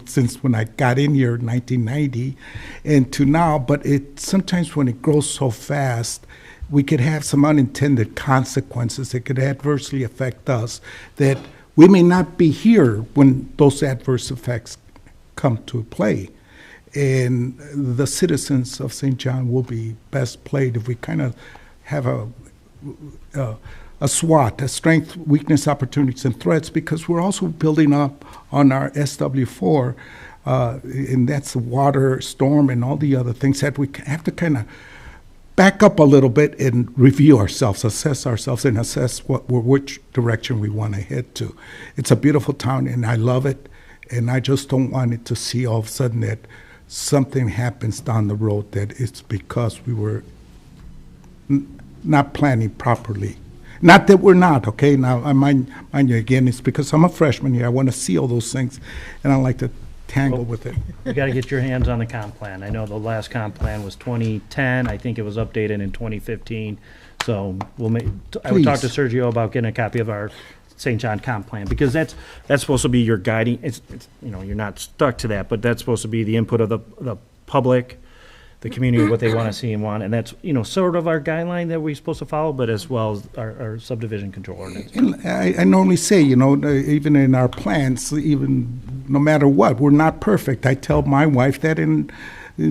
since when I got in here in 1990 and to now. But sometimes when it grows so fast, we could have some unintended consequences that could adversely affect us, that we may not be here when those adverse effects come to play. And the citizens of St. John will be best played if we kind of have a SWOT, a strength, weakness, opportunities, and threats, because we're also building up on our SW4, and that's the water, storm, and all the other things that we have to kind of back up a little bit and review ourselves, assess ourselves, and assess which direction we want to head to. It's a beautiful town, and I love it, and I just don't want it to see all of a sudden that something happens down the road that it's because we were not planning properly. Not that we're not, okay? Now, I mind you, again, it's because I'm a freshman here. I want to see all those things, and I like to tangle with it. You got to get your hands on the comp plan. I know the last comp plan was 2010. I think it was updated in 2015. So I would talk to Sergio about getting a copy of our St. John comp plan, because that's supposed to be your guiding. It's you know, you're not stuck to that, but that's supposed to be the input of the public, the community, what they want to see and want, and that's, you know, sort of our guideline that we're supposed to follow, but as well as our subdivision control ordinance. And I normally say, you know, even in our plans, even no matter what, we're not perfect. I tell my wife that, and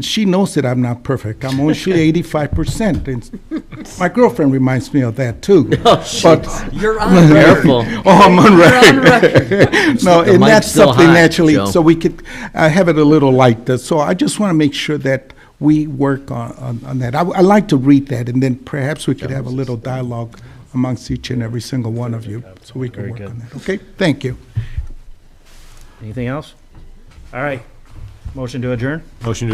she knows that I'm not perfect. I'm only 85%. And my girlfriend reminds me of that too. Oh, but you're on careful. Oh, I'm on record. You're on record. No, The and mic's that's still something hot, naturally, Joe. so we could have it a little like this. So I just want to make sure that we work on that. I like to read that, and then perhaps we could have a little dialogue amongst each and every single one of you, so we can Very work good. on that. Okay, thank you. Anything else? All right. Motion to adjourn? Motion to